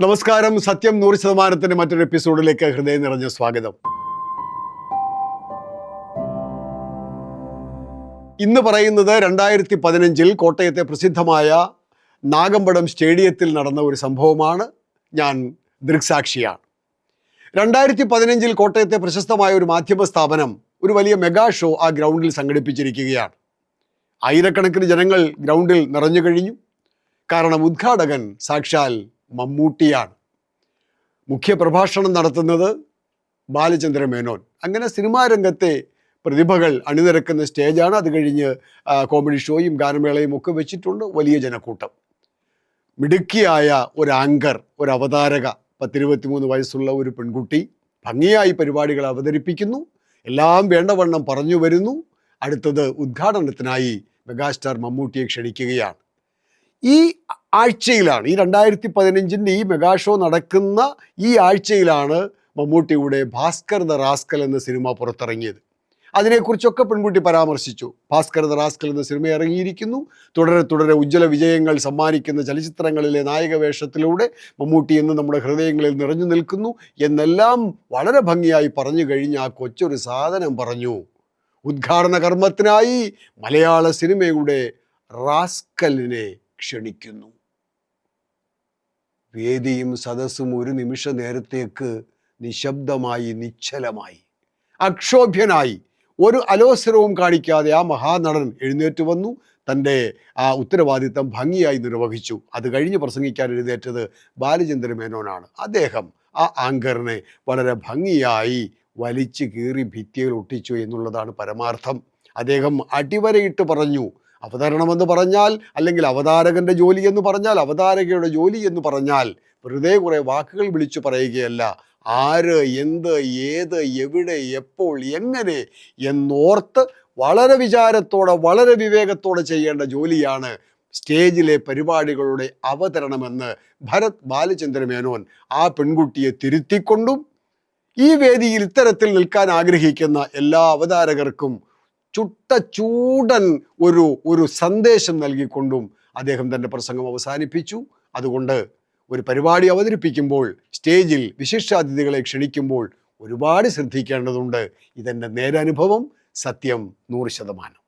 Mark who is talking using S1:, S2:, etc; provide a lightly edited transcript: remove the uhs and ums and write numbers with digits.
S1: നമസ്കാരം. സത്യം 100% മറ്റൊരു എപ്പിസോഡിലേക്ക് ഹൃദയം നിറഞ്ഞ സ്വാഗതം. ഇന്ന് പറയുന്നത് 2015 കോട്ടയത്തെ പ്രസിദ്ധമായ നാഗമ്പടം സ്റ്റേഡിയത്തിൽ നടന്ന ഒരു സംഭവമാണ്. ഞാൻ ദൃക്സാക്ഷിയാണ്. 2015 കോട്ടയത്തെ പ്രശസ്തമായ ഒരു മാധ്യമ സ്ഥാപനം ഒരു വലിയ മെഗാ ഷോ ആ ഗ്രൗണ്ടിൽ സംഘടിപ്പിച്ചിരിക്കുകയാണ്. ആയിരക്കണക്കിന് ജനങ്ങൾ ഗ്രൗണ്ടിൽ നിറഞ്ഞു കഴിഞ്ഞു. കാരണം ഉദ്ഘാടകൻ സാക്ഷാൽ മമ്മൂട്ടിയാണ്. മുഖ്യ പ്രഭാഷണം നടത്തുന്നത് ബാലചന്ദ്ര മേനോൻ. അങ്ങനെ സിനിമാ രംഗത്തെ പ്രതിഭകൾ അണിനിരക്കുന്ന സ്റ്റേജാണ്. അത് കഴിഞ്ഞ് കോമഡി ഷോയും ഗാനമേളയും ഒക്കെ വെച്ചിട്ടുണ്ട്. വലിയ ജനക്കൂട്ടം. മിടുക്കിയായ ഒരു ആങ്കർ, ഒരു അവതാരക, 10-23 വയസ്സുള്ള ഒരു പെൺകുട്ടി ഭംഗിയായി പരിപാടികൾ അവതരിപ്പിക്കുന്നു. എല്ലാം വേണ്ടവണ്ണം പറഞ്ഞു വരുന്നു. അടുത്തത് ഉദ്ഘാടനത്തിനായി മെഗാസ്റ്റാർ മമ്മൂട്ടിയെ ക്ഷണിക്കുകയാണ്. ഈ ആഴ്ചയിലാണ്, ഈ 2015 ഈ മെഗാ ഷോ നടക്കുന്ന ഈ ആഴ്ചയിലാണ് മമ്മൂട്ടിയുടെ ഭാസ്കർ ദ റാസ്കൽ എന്ന സിനിമ പുറത്തിറങ്ങിയത്. അതിനെക്കുറിച്ചൊക്കെ പെൺകുട്ടി പരാമർശിച്ചു. ഭാസ്കർ ദ റാസ്കൽ എന്ന സിനിമ ഇറങ്ങിയിരിക്കുന്നു. തുടരെ തുടരെ ഉജ്ജ്വല വിജയങ്ങൾ സമ്മാനിക്കുന്ന ചലച്ചിത്രങ്ങളിലെ നായക വേഷത്തിലൂടെ മമ്മൂട്ടി എന്ന് നമ്മുടെ ഹൃദയങ്ങളിൽ നിറഞ്ഞു നിൽക്കുന്നു എന്നെല്ലാം വളരെ ഭംഗിയായി പറഞ്ഞു കഴിഞ്ഞ് ആ കൊച്ചൊരു സാധനം പറഞ്ഞു. ഉദ്ഘാടന കർമ്മത്തിനായി മലയാള സിനിമയുടെ റാസ്കലിനെ ക്ഷണിക്കുന്നു. വേദിയും സദസ്സും ഒരു നിമിഷ നേരത്തേക്ക് നിശബ്ദമായി, നിശ്ചലമായി. അക്ഷോഭ്യനായി, ഒരു അലോസരവും കാണിക്കാതെ ആ മഹാനടൻ എഴുന്നേറ്റ് വന്നു. തൻ്റെ ആ ഉത്തരവാദിത്തം ഭംഗിയായി നിർവഹിച്ചു. അത് കഴിഞ്ഞ് പ്രസംഗിക്കാൻ എഴുന്നേറ്റത് ബാലചന്ദ്ര മേനോനാണ്. അദ്ദേഹം ആ ആങ്കറിനെ വളരെ ഭംഗിയായി വലിച്ചു കീറി ഭിത്തിയിൽ ഒട്ടിച്ചു എന്നുള്ളതാണ് പരമാർത്ഥം. അദ്ദേഹം അടിവരയിട്ട് പറഞ്ഞു, അവതരണമെന്ന് പറഞ്ഞാൽ, അല്ലെങ്കിൽ അവതാരകൻ്റെ ജോലി എന്ന് പറഞ്ഞാൽ, അവതാരകയുടെ ജോലി എന്ന് പറഞ്ഞാൽ വെറുതെ കുറേ വാക്കുകൾ വിളിച്ചു പറയുകയല്ല. ആര്, എന്ത്, ഏത്, എവിടെ, എപ്പോൾ, എങ്ങനെ എന്നോർത്ത് വളരെ വിചാരത്തോടെ, വളരെ വിവേകത്തോടെ ചെയ്യേണ്ട ജോലിയാണ് സ്റ്റേജിലെ പരിപാടികളുടെ അവതരണമെന്ന് ഭരത് ബാലചന്ദ്ര മേനോൻ ആ പെൺകുട്ടിയെ തിരുത്തിക്കൊണ്ടും ഈ വേദിയിൽ ഇത്തരത്തിൽ നിൽക്കാൻ ആഗ്രഹിക്കുന്ന എല്ലാ അവതാരകർക്കും ചൂടൻ ഒരു സന്ദേശം നൽകിക്കൊണ്ടും അദ്ദേഹം തൻ്റെ പ്രസംഗം അവസാനിപ്പിച്ചു. അതുകൊണ്ട് ഒരു പരിപാടി അവതരിപ്പിക്കുമ്പോൾ, സ്റ്റേജിൽ വിശിഷ്ടാതിഥികളെ ക്ഷണിക്കുമ്പോൾ ഒരുപാട് ശ്രദ്ധിക്കേണ്ടതുണ്ട്. ഇതെൻ്റെ നേരനുഭവം. സത്യം 100%.